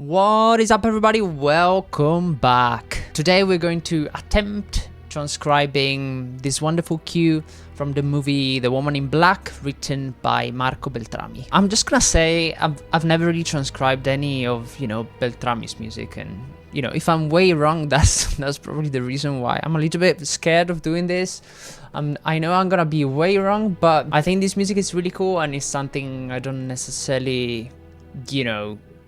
What is up, everybody? Welcome back. Today we're going to attempt transcribing this wonderful cue from the movie The Woman in Black, written by Marco Beltrami. I'm just gonna say I've never really transcribed any of, Beltrami's music, and if I'm way wrong, that's probably the reason why. I'm a little bit scared of doing this. I know I'm gonna be way wrong, but I think this music is really cool and it's something I don't necessarily,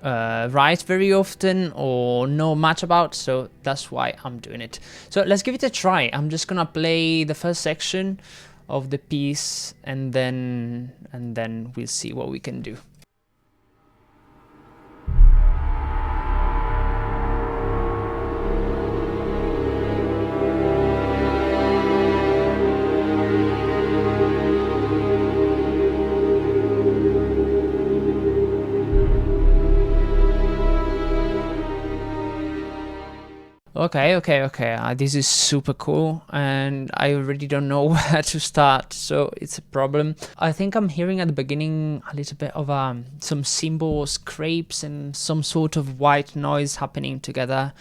write very often or know much about, so that's why I'm doing it. So let's give it a try. I'm just gonna play the first section of the piece and then we'll see what we can do. Okay. This is super cool, and I already don't know where to start, so it's a problem. I think I'm hearing at the beginning a little bit of some cymbal scrapes and some sort of white noise happening together,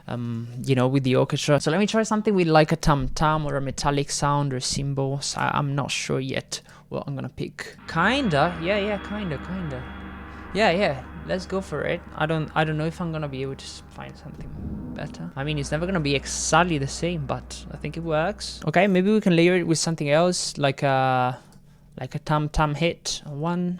with the orchestra. So let me try something with like a tam-tam or a metallic sound or cymbals. I'm not sure yet what I'm gonna pick. Kinda. Yeah, let's go for it. I don't know if I'm gonna be able to find something better. I mean, it's never gonna be exactly the same, but I think it works. Okay, maybe we can layer it with something else, like a tam-tam hit. One.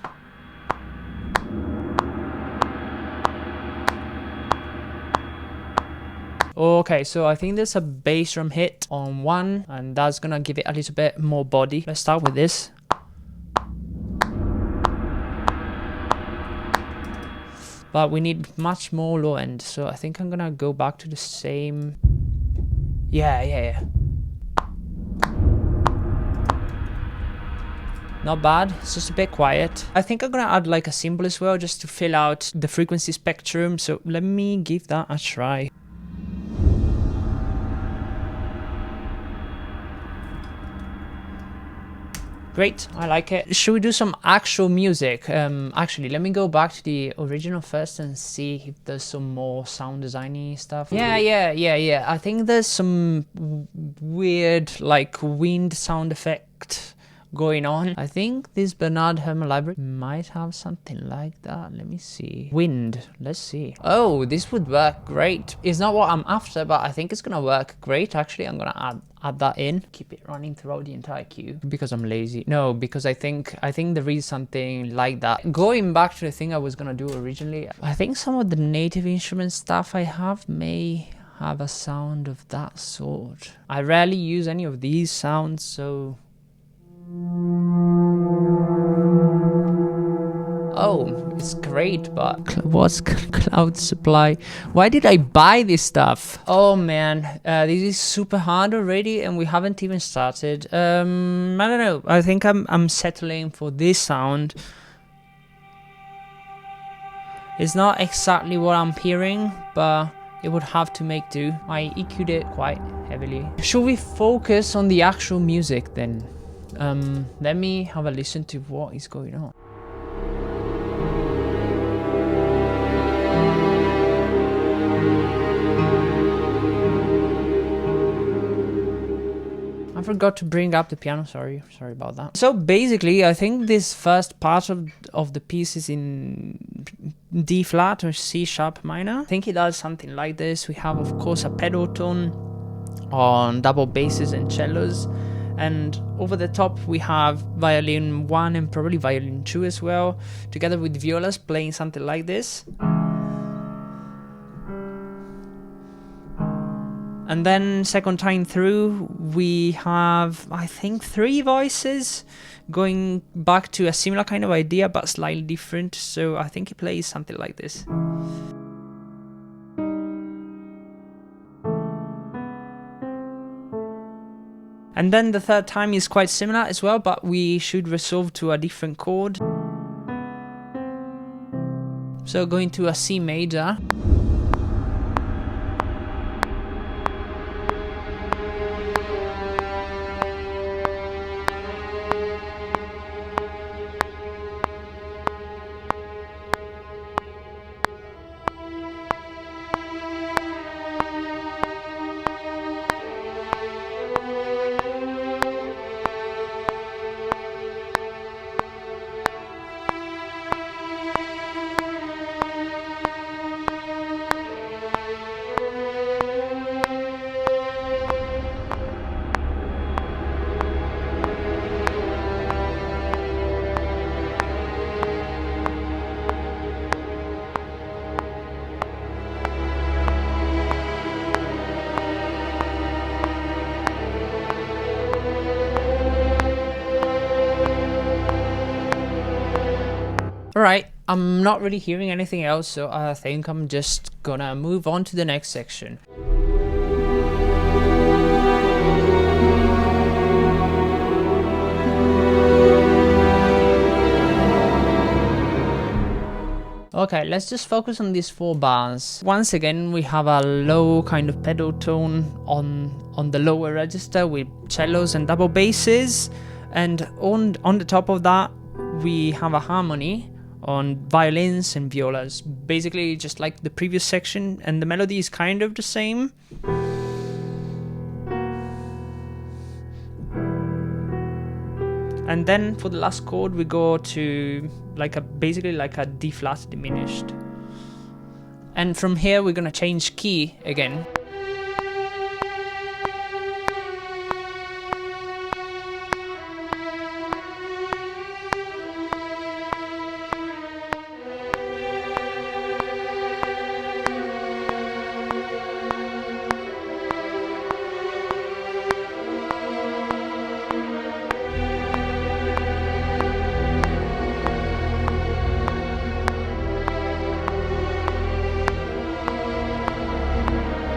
Okay, so I think there's a bass drum hit on one, and that's gonna give it a little bit more body. Let's start with this. But we need much more low end, so I think I'm gonna go back to the same. Yeah. Not bad, it's just a bit quiet. I think I'm gonna add like a cymbal as well, just to fill out the frequency spectrum, so let me give that a try. Great, I like it. Should we do some actual music? Actually, let me go back to the original first and see if there's some more sound designy stuff. Yeah. I think there's some weird, like, wind sound effect going on. I think this Bernard Herrmann library might have something like that. Let me see. Wind, let's see. Oh, this would work great. It's not what I'm after, but I think it's gonna work great. Actually, I'm gonna add that in. Keep it running throughout the entire cue. Because I'm lazy. No, because I think there is something like that. Going back to the thing I was gonna do originally, I think some of the native instrument stuff I have may have a sound of that sort. I rarely use any of these sounds, so... Oh, it's great, but what's cloud supply? Why did I buy this stuff? Oh man, this is super hard already and we haven't even started. I don't know. I think I'm settling for this sound. It's not exactly what I'm hearing, but it would have to make do. I EQ'd it quite heavily. Should we focus on the actual music then? Let me have a listen to what is going on. I forgot to bring up the piano, sorry about that. So basically, I think this first part of the piece is in D flat or C sharp minor. I think it does something like this. We have, of course, a pedal tone on double basses and cellos. And over the top we have violin 1 and probably violin 2 as well, together with violas playing something like this. And then second time through we have, I think, 3 voices going back to a similar kind of idea but slightly different, so I think it plays something like this. And then the third time is quite similar as well, but we should resolve to a different chord. So going to a C major. Alright, I'm not really hearing anything else, so I think I'm just gonna move on to the next section. Okay, let's just focus on these 4 bars. Once again, we have a low kind of pedal tone on the lower register with cellos and double basses, and on the top of that we have a harmony on violins and violas, basically just like the previous section, and the melody is kind of the same. And then for the last chord we go to basically like a D flat diminished. And from here we're gonna change key again.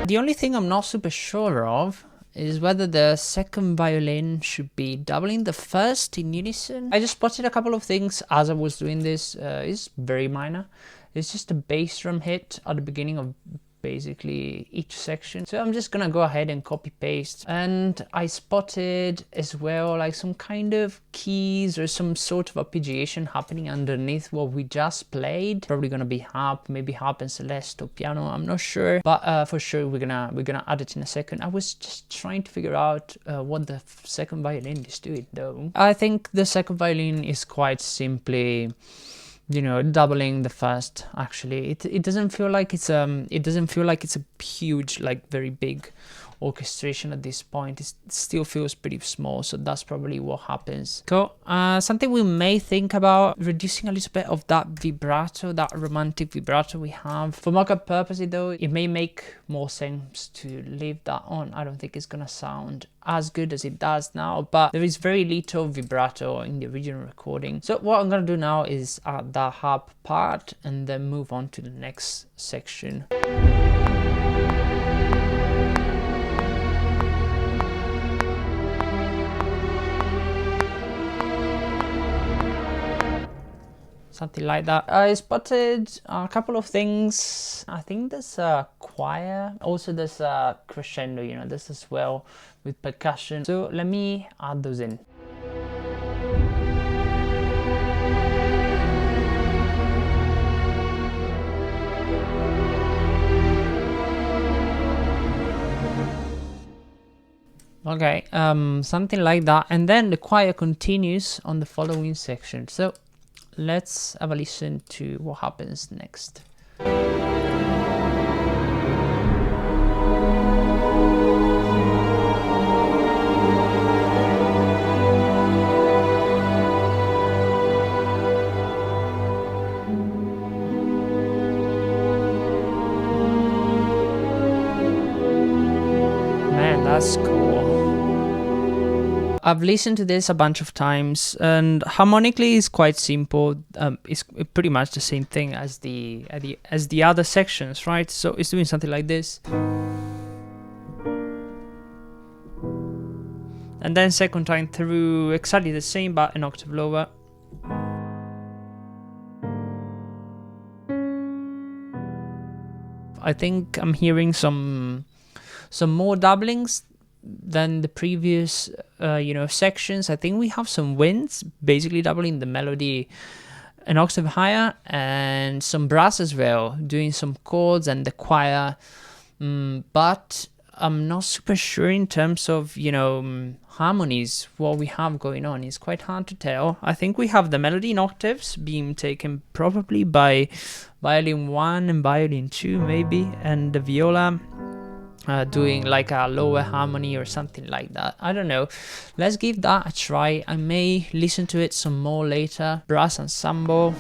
The only thing I'm not super sure of is whether the second violin should be doubling the first in unison. I just spotted a couple of things as I was doing this. It's very minor. It's just a bass drum hit at the beginning of basically each section. So I'm just gonna go ahead and copy paste. And I spotted as well like some kind of keys or some sort of arpeggiation happening underneath what we just played. Probably gonna be harp, maybe harp and celeste or piano, I'm not sure, but for sure we're gonna add it in a second. I was just trying to figure out what the second violin is doing though. I think the second violin is quite simply, you know, doubling the first. Actually, it doesn't feel like it's a huge, like very big orchestration at this point. It still feels pretty small, so that's probably what happens. Cool. Something we may think about, reducing a little bit of that vibrato, that romantic vibrato we have. For mock-up purposes though, it may make more sense to leave that on. I don't think it's gonna sound as good as it does now, but there is very little vibrato in the original recording. So what I'm gonna do now is add the harp part and then move on to the next section. Something like that. I spotted a couple of things. I think there's a choir. Also there's a crescendo, you know, this as well with percussion. So let me add those in. Okay, something like that. And then the choir continues on the following section. So let's have a listen to what happens next. Man, that's cool. I've listened to this a bunch of times, and harmonically is quite simple. It's pretty much the same thing as the other sections, right? So it's doing something like this, and then second time through exactly the same but an octave lower. I think I'm hearing some more doublings than the previous sections. I think we have some winds basically doubling the melody an octave higher, and some brass as well doing some chords and the choir, but I'm not super sure in terms of harmonies what we have going on. It's quite hard to tell. I think we have the melody in octaves being taken probably by violin 1 and violin 2 maybe, and the viola doing like a lower harmony or something like that. I don't know. Let's give that a try. I may listen to it some more later. Brass ensemble.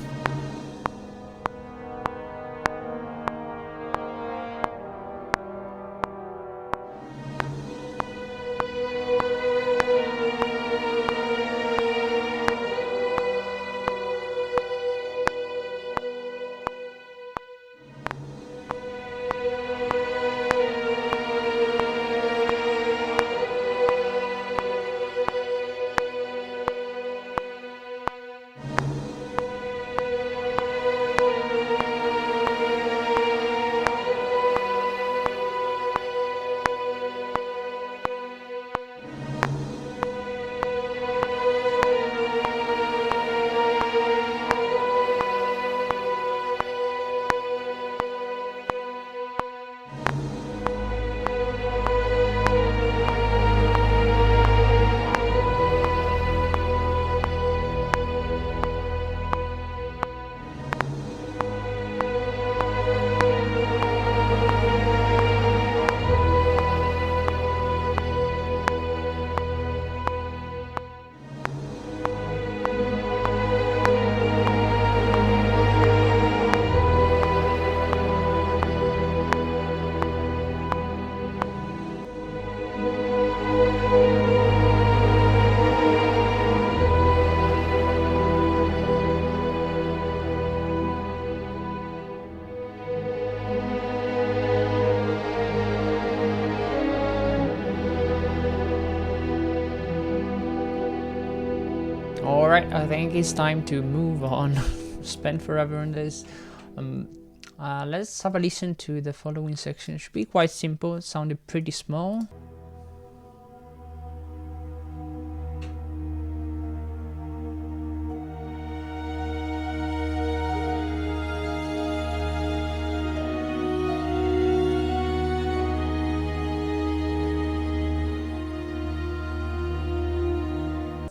Alright, I think it's time to move on. Spend forever on this. Let's have a listen to the following section. It should be quite simple. It sounded pretty small.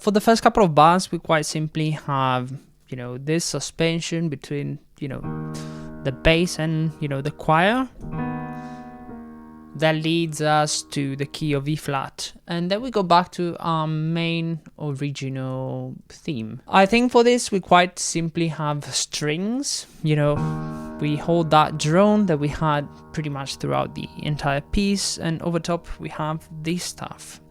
For the first couple of bars, we quite simply have, you know, this suspension between, you know, the bass and, you know, the choir. That leads us to the key of E flat. And then we go back to our main original theme. I think for this, we quite simply have strings. You know, we hold that drone that we had pretty much throughout the entire piece. And over top, we have this stuff.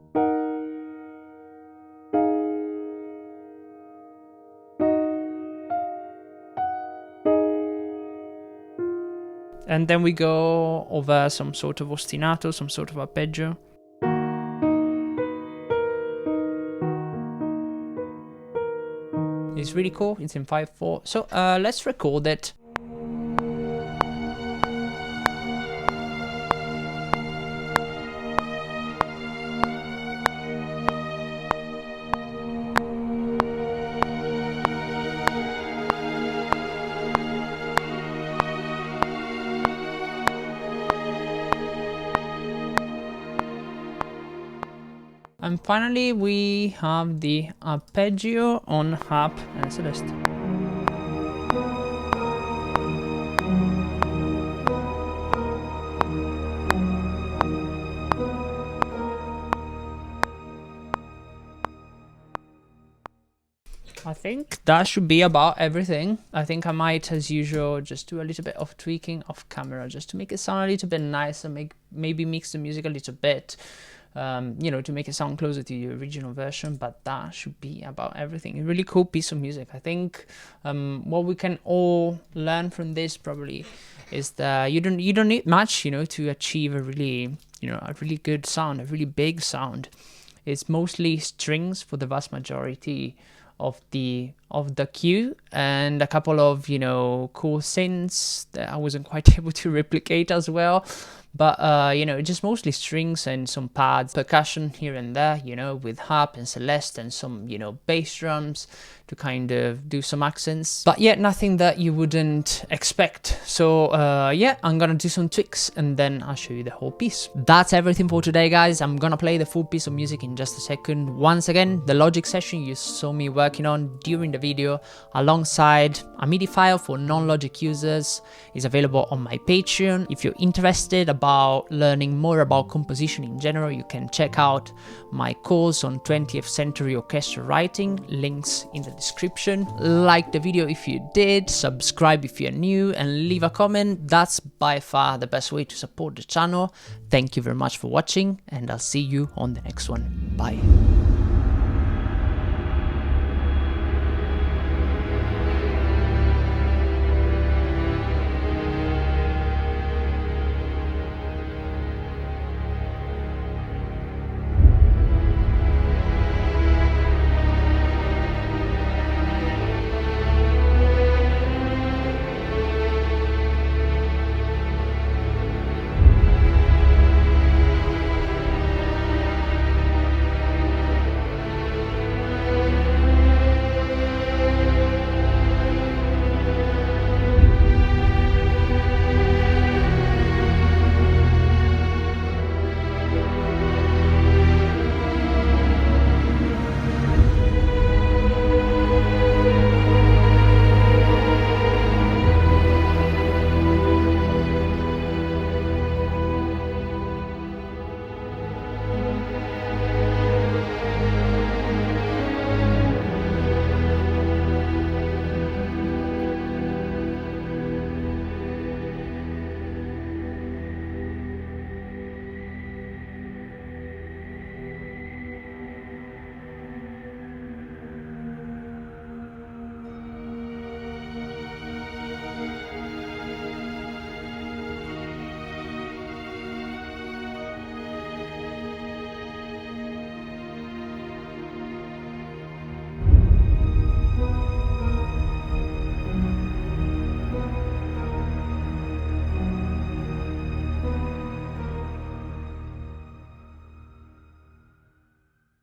And then we go over some sort of ostinato, some sort of arpeggio. It's really cool, it's in 5/4. So let's record it. And finally, we have the arpeggio on harp and celeste. I think that should be about everything. I think I might, as usual, just do a little bit of tweaking off camera just to make it sound a little bit nicer, maybe mix the music a little bit. You know, to make it sound closer to the original version, but that should be about everything. A really cool piece of music. I think what we can all learn from this probably is that you don't need much, you know, to achieve a really, you know, a really good sound, a really big sound. It's mostly strings for the vast majority of the cue, and a couple of, you know, cool synths that I wasn't quite able to replicate as well. But, you know, just mostly strings and some pads, percussion here and there, you know, with harp and celeste and some, you know, bass drums to kind of do some accents. But yeah, nothing that you wouldn't expect. So, yeah, I'm gonna do some tweaks and then I'll show you the whole piece. That's everything for today, guys. I'm gonna play the full piece of music in just a second. Once again, the Logic session you saw me working on during the video, alongside a MIDI file for non-Logic users, is available on my Patreon. If you're interested about learning more about composition in general, you can check out my course on 20th century orchestral writing, links in the description. Like the video if you did, subscribe if you're new, and leave a comment. That's by far the best way to support the channel. Thank you very much for watching, and I'll see you on the next one. Bye.